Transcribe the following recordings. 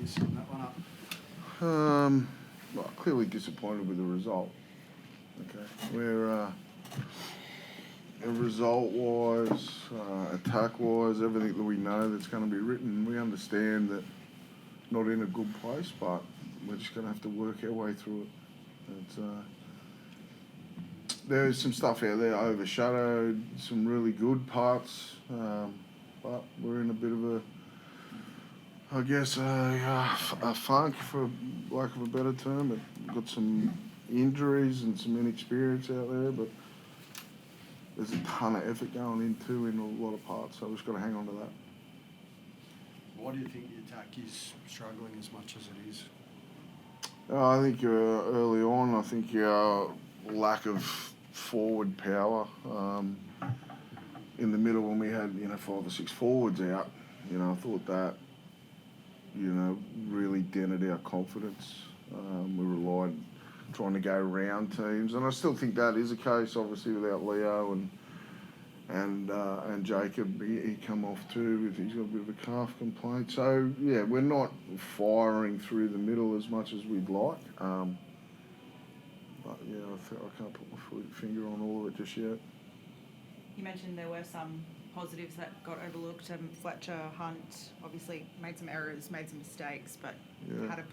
you sum that one up? Well, clearly disappointed with the result. Okay, we're result-wise, attack-wise, everything that we know that's going to be written, we understand that not in a good place, but we're just going to have to work our way through it. It's, there's some stuff out there overshadowed some really good parts, but we're in a bit of a, I guess, a funk, for lack of a better term. We've got some injuries and some inexperience out there, but there's a ton of effort going into in a lot of parts, so we've just got to hang on to that. Why do you think the attack is struggling as much as it is? I think early on, I think lack of forward power. In the middle, when we had 5 or 6 forwards out, I thought that really dented our confidence. We relied trying to go around teams, and I still think that is the case. Obviously, without Leo and Jacob, he come off too. He's got a bit of a calf complaint. So yeah, we're not firing through the middle as much as we'd like. But yeah, I can't put my finger on all of it just yet. You mentioned there were some positives that got overlooked. Fletcher Hunt obviously made some errors, made some mistakes, but had a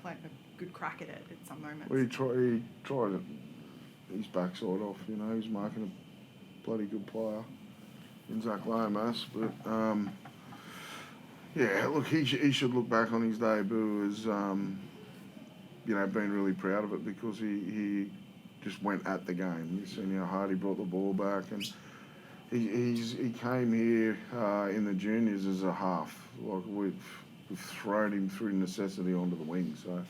good crack at it at some moments. Well, he tried his backside off. He's marking a bloody good player in Zach Lomas, but look, he should look back on his debut as being really proud of it, because he just went at the game. You've seen how hard he brought the ball back, and he came here in the juniors as a half. Like we've thrown him through necessity onto the wing, so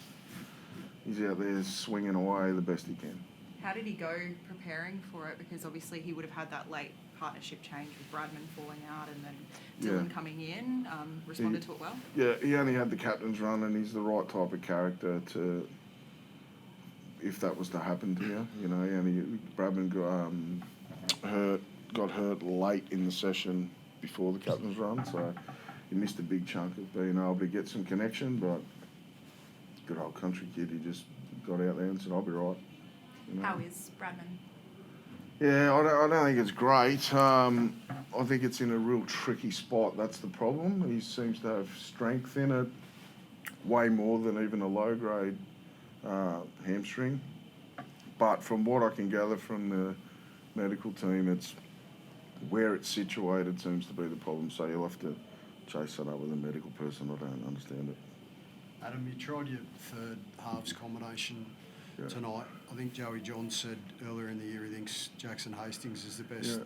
he's out there swinging away the best he can. How did he go preparing for it? Because obviously he would have had that late partnership change with Bradman falling out and then Dylan coming in. Responded to it well? Yeah, he only had the captain's run, and he's the right type of character to, if that was to happen to you. Bradman got hurt late in the session before the captain's run, so he missed a big chunk of being able to get some connection, but good old country kid, he just got out there and said, I'll be right. How is Bradman? Yeah, I don't think it's great. I think it's in a real tricky spot. That's the problem. He seems to have strength in it, way more than even a low-grade hamstring. But from what I can gather from the medical team, it's where it's situated seems to be the problem. So you'll have to chase that up with a medical person. I don't understand it. Adam, you tried your third halves combination tonight. I think Joey John said earlier in the year he thinks Jackson Hastings is the best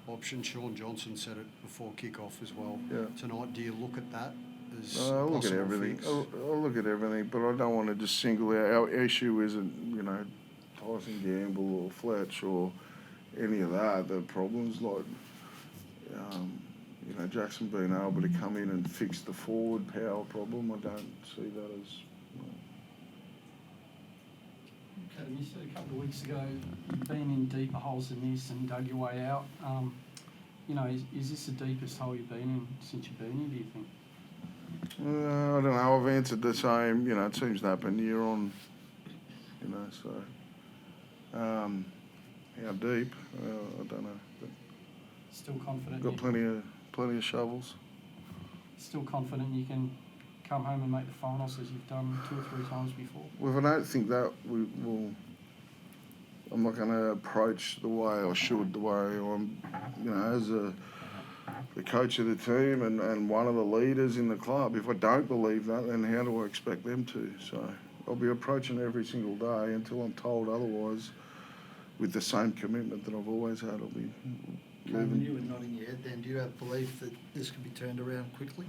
option. Sean Johnson said it before kick-off as well tonight. Do you look at that as I'll look at everything. I'll look at everything, but I don't want to just single out. Our issue isn't, Tyson Gamble or Fletch or any of that. The problem's like, Jackson being able to come in and fix the forward power problem. I don't see that as... Adam, you said a couple of weeks ago you've been in deeper holes than this and dug your way out. Is this the deepest hole you've been in since you've been here, do you think? I don't know. I've answered the same. It seems to happen year on. So how deep? I don't know. But still confident. Got plenty of shovels. Still confident you can come home and make the finals as you've done 2 or 3 times before? Well, if I don't think that we will, I'm not going to approach the way I should, the way I'm, as the coach of the team and one of the leaders in the club. If I don't believe that, then how do I expect them to? So I'll be approaching every single day until I'm told otherwise, with the same commitment that I've always had. I'll be When you were nodding your head then, do you have belief that this can be turned around quickly?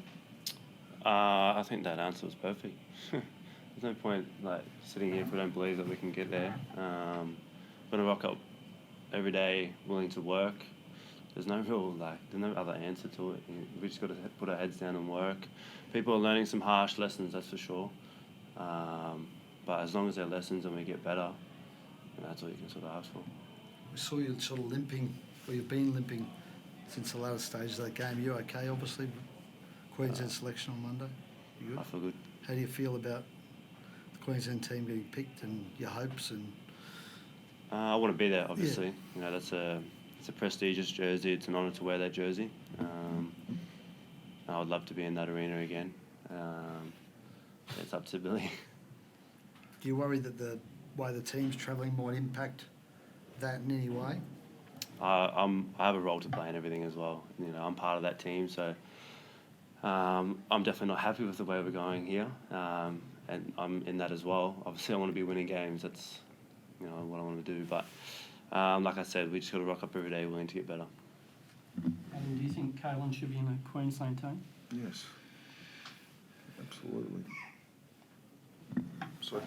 I think that answer was perfect. There's no point sitting here if we don't believe that we can get there. We're gonna rock up every day, willing to work. There's no real there's no other answer to it. We just got to put our heads down and work. People are learning some harsh lessons, that's for sure. But as long as they're lessons and we get better, that's all you can sort of ask for. We saw you sort of limping, or you've been limping since the latter stage of that game. Are you okay? Obviously, Queensland selection on Monday. You good? I feel good. How do you feel about the Queensland team getting picked and your hopes? And I want to be there, obviously. You know, it's a prestigious jersey. It's an honour to wear that jersey. I would love to be in that arena again. It's up to Billy. do you worry that the way the team's travelling might impact that in any way? I have a role to play in everything as well. You know, I'm part of that team, so I'm definitely not happy with the way we're going here, and I'm in that as well. Obviously, I want to be winning games. That's what I want to do. But like I said, we just got to rock up every day, willing to get better. And do you think Kalen should be in the Queensland team? Yes. Absolutely. So.